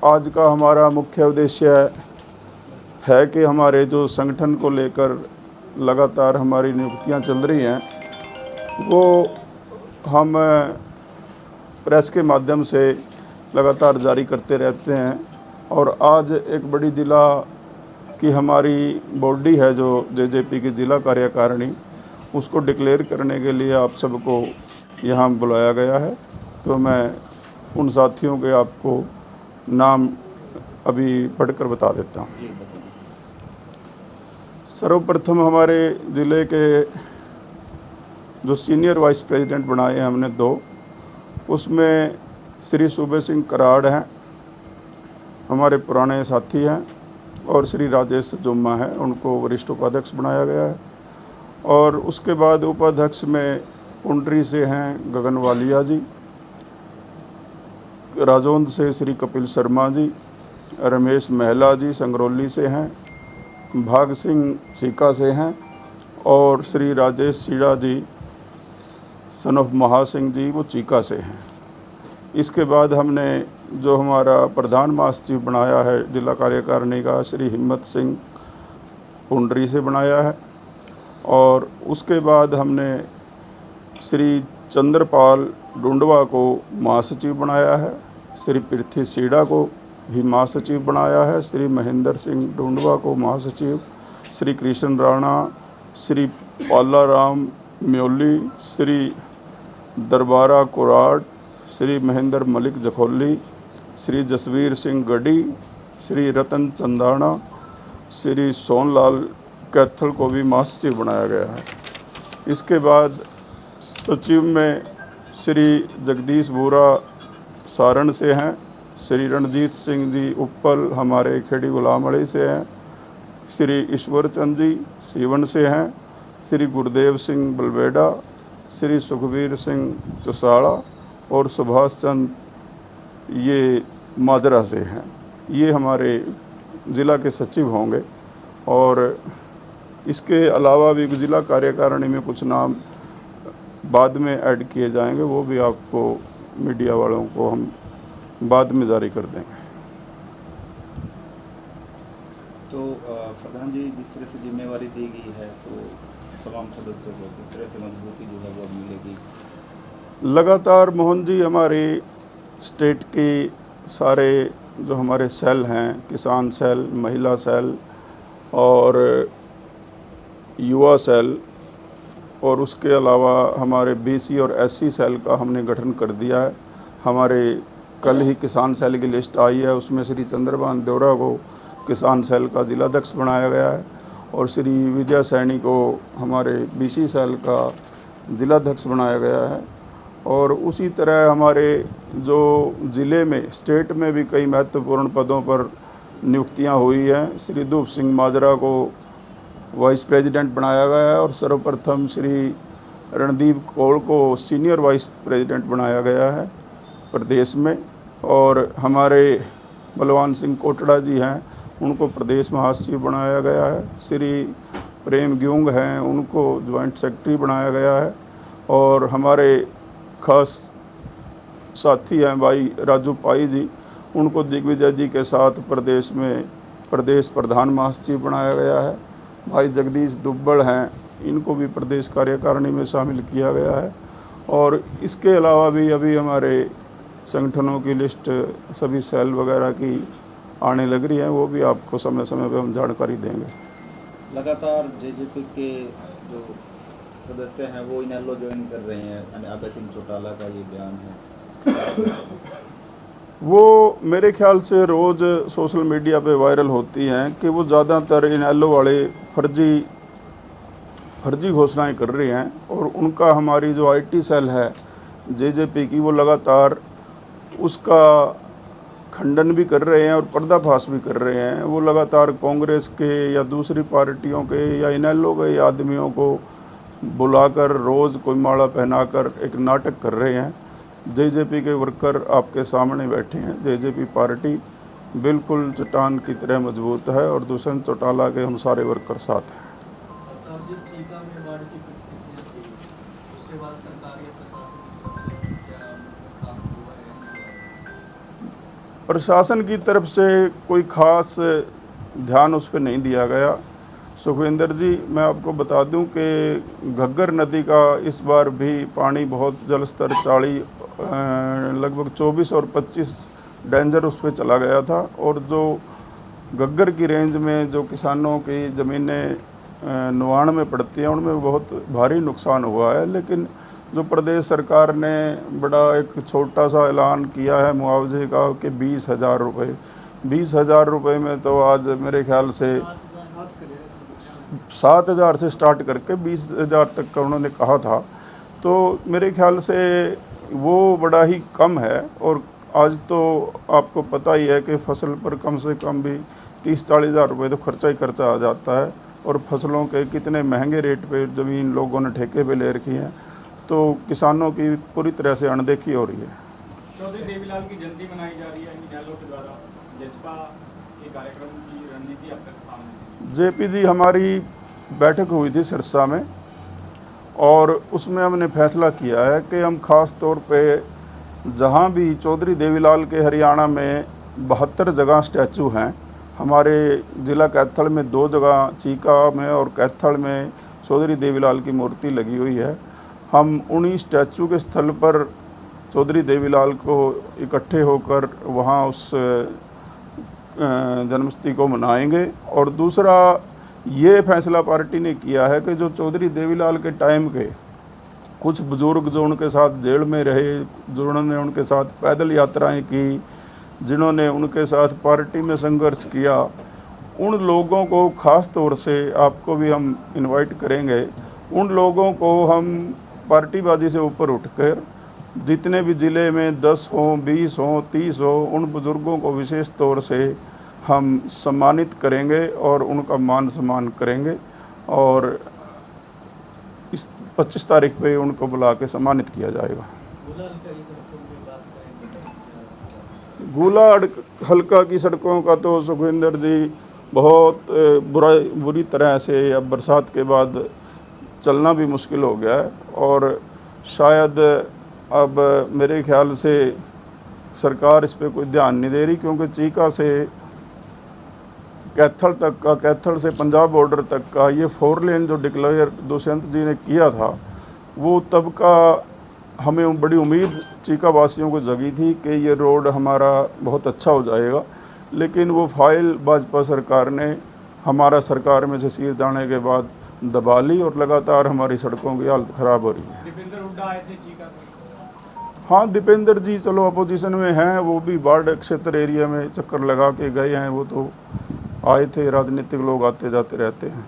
आज का हमारा मुख्य उद्देश्य है कि हमारे जो संगठन को लेकर लगातार हमारी नियुक्तियां चल रही हैं, वो हम प्रेस के माध्यम से लगातार जारी करते रहते हैं। और आज एक बड़ी जिला की हमारी बॉडी है जो जेजेपी की जिला कार्यकारिणी, उसको डिक्लेयर करने के लिए आप सबको यहाँ बुलाया गया है। तो मैं उन साथियों के आपको नाम अभी पढ़कर बता देता हूँ। सर्वप्रथम हमारे ज़िले के जो सीनियर वाइस प्रेसिडेंट बनाए हैं हमने 2, उसमें श्री सूबे सिंह कराड़ हैं, हमारे पुराने साथी हैं, और श्री राजेश जुम्मा है, उनको वरिष्ठ उपाध्यक्ष बनाया गया है। और उसके बाद उपाध्यक्ष में पुंडरी से हैं गगन वालिया जी, राजौंद से श्री कपिल शर्मा जी, रमेश महला जी संगरौली से हैं, भाग सिंह चीका से हैं, और श्री राजेश सीड़ा जी सन ऑफ महासिंह जी वो चीका से हैं। इसके बाद हमने जो हमारा प्रधान महासचिव बनाया है जिला कार्यकारिणी का, श्री हिम्मत सिंह पुंडरी से बनाया है। और उसके बाद हमने श्री चंद्रपाल डुंडवा को महासचिव बनाया है, श्री पृथ्वी सीड़ा को भी महासचिव बनाया है, श्री महेंद्र सिंह डुंडवा को महासचिव, श्री कृष्ण राणा, श्री पालाराम म्योली, श्री दरबारा कोराड, श्री महेंद्र मलिक जखोली, श्री जसवीर सिंह गढ़ी, श्री रतन चंदाना, श्री सोनलाल कैथल को भी महासचिव बनाया गया है। इसके बाद सचिव में श्री जगदीश बोरा सारण से हैं, श्री रणजीत सिंह जी उप्पल हमारे खेड़ी गुलामड़ी से हैं, श्री ईश्वर चंद जी सीवन से हैं, श्री गुरुदेव सिंह बलवेड़ा, श्री सुखबीर सिंह चौसाड़ा और सुभाष चंद ये माजरा से हैं। ये हमारे ज़िला के सचिव होंगे। और इसके अलावा भी ज़िला कार्यकारिणी में कुछ नाम बाद में ऐड किए जाएंगे, वो भी आपको मीडिया वालों को हम बाद में जारी कर देंगे। तो प्रधान जी, जिस तरह से जिम्मेवारी दी गई है तो तमाम सदस्यों को किस तरह से मजबूती जो है वो मिलेगी? लगातार मोहन जी हमारे स्टेट के सारे जो हमारे सेल हैं, किसान सेल, महिला सेल और युवा सेल, और उसके अलावा हमारे बीसी और एससी सेल का हमने गठन कर दिया है। हमारे कल ही किसान सेल की लिस्ट आई है, उसमें श्री चंद्रभान देवरा को किसान सेल का जिलाध्यक्ष बनाया गया है, और श्री विजय सैनी को हमारे बीसी सेल का जिलाध्यक्ष बनाया गया है। और उसी तरह हमारे जो ज़िले में, स्टेट में भी कई महत्वपूर्ण पदों पर नियुक्तियां हुई हैं। श्री धूप सिंह माजरा को वाइस प्रेसिडेंट बनाया गया है, और सर्वप्रथम श्री रणदीप कौल को सीनियर वाइस प्रेसिडेंट बनाया गया है प्रदेश में। और हमारे बलवान सिंह कोटड़ा जी हैं, उनको प्रदेश महासचिव बनाया गया है। श्री प्रेम ग्यूंग हैं, उनको ज्वाइंट सेक्रेटरी बनाया गया है। और हमारे खास साथी हैं भाई राजू पाई जी, उनको दिग्विजय जी के साथ प्रदेश में प्रदेश प्रधान महासचिव बनाया गया है। भाई जगदीश दुब्बड़ हैं, इनको भी प्रदेश कार्यकारिणी में शामिल किया गया है। और इसके अलावा भी अभी हमारे संगठनों की लिस्ट सभी सेल वगैरह की आने लग रही है, वो भी आपको समय समय पर हम जानकारी देंगे। लगातार जेजेपी के जो सदस्य हैं वो इनेलो ज्वाइन कर रहे हैं, अभय सिंह चौटाला का ये बयान है। वो मेरे ख्याल से रोज़ सोशल मीडिया पे वायरल होती हैं कि वो ज़्यादातर इनेलो वाले फर्जी घोषणाएं कर रहे हैं। और उनका हमारी जो आईटी सेल है जेजेपी की, वो लगातार उसका खंडन भी कर रहे हैं और पर्दाफाश भी कर रहे हैं। वो लगातार कांग्रेस के या दूसरी पार्टियों के या इनेलो के आदमियों को बुलाकर रोज़ कोई माला पहनाकर एक नाटक कर रहे हैं। जेजेपी के वर्कर आपके सामने बैठे हैं। जेजेपी पार्टी बिल्कुल चट्टान की तरह मजबूत है, और दुष्यंत चौटाला के हम सारे वर्कर साथ हैं। प्रशासन की तरफ से कोई ख़ास ध्यान उस पर नहीं दिया गया। सुखविंदर जी, मैं आपको बता दूं कि घग्गर नदी का इस बार भी पानी बहुत जल स्तर 40 लगभग 24 और 25 डेंजर उस पर चला गया था, और जो घग्गर की रेंज में जो किसानों की ज़मीनें नुआण में पड़ती हैं उनमें बहुत भारी नुकसान हुआ है। लेकिन जो प्रदेश सरकार ने बड़ा एक छोटा सा ऐलान किया है मुआवजे का कि 20,000 रुपये, 20,000 रुपये में तो आज मेरे ख्याल से 7,000 से स्टार्ट करके 20,000 तक का उन्होंने कहा था। तो मेरे ख्याल से वो बड़ा ही कम है। और आज तो आपको पता ही है कि फसल पर कम से कम भी 30-40 हज़ार रुपये तो खर्चा ही खर्चा आ जाता है, और फसलों के कितने महंगे रेट पे ज़मीन लोगों ने ठेके पे ले रखी हैं, तो किसानों की पूरी तरह से अनदेखी हो रही है। चौधरी देवीलाल की जयंती मनाई जा रही है इनेलो के द्वारा, जजपा के कार्यक्रम की रणनीति अब तक सामने। जेपी जी, हमारी बैठक हुई थी सिरसा में, और उसमें हमने फैसला किया है कि हम ख़ास तौर पे जहाँ भी चौधरी देवीलाल के हरियाणा में 72 जगह स्टैचू हैं, हमारे ज़िला कैथल में 2 जगह, चीका में और कैथल में चौधरी देवीलाल की मूर्ति लगी हुई है। हम उन्हीं स्टैचू के स्थल पर चौधरी देवीलाल को इकट्ठे होकर वहाँ उस जन्मतिथि को मनाएंगे। और दूसरा ये फैसला पार्टी ने किया है कि जो चौधरी देवीलाल के टाइम के कुछ बुज़ुर्ग जो उनके साथ जेल में रहे, जिन्होंने उनके साथ पैदल यात्राएं की, जिन्होंने उनके साथ पार्टी में संघर्ष किया, उन लोगों को ख़ास तौर से आपको भी हम इनवाइट करेंगे। उन लोगों को हम पार्टीबाजी से ऊपर उठकर जितने भी ज़िले में 10 हों, 20 हों, 30 हों, उन बुज़ुर्गों को विशेष तौर से हम सम्मानित करेंगे और उनका मान सम्मान करेंगे, और इस 25 तारीख पे उनको बुला के सम्मानित किया जाएगा। गोला हल्का की सड़कों का तो सुखविंदर जी बहुत बुरी तरह से अब बरसात के बाद चलना भी मुश्किल हो गया है, और शायद अब मेरे ख्याल से सरकार इस पे कोई ध्यान नहीं दे रही, क्योंकि चीका से कैथल तक का, कैथल से पंजाब बॉर्डर तक का ये 4 लेन जो डिक्लेयर दुष्यंत जी ने किया था, वो तब का हमें बड़ी उम्मीद चीका वासियों को जगी थी कि ये रोड हमारा बहुत अच्छा हो जाएगा। लेकिन वो फाइल भाजपा सरकार ने हमारा सरकार में से सिर जाने के बाद दबा ली, और लगातार हमारी सड़कों की हालत ख़राब हो रही है। दीपेंद्र हुड्डा आए थे चीका। हाँ, दीपेंद्र जी चलो अपोजिशन में हैं, वो भी बाढ़ क्षेत्र एरिया में चक्कर लगा के गए हैं। वो तो आए थे, राजनीतिक लोग आते जाते रहते हैं।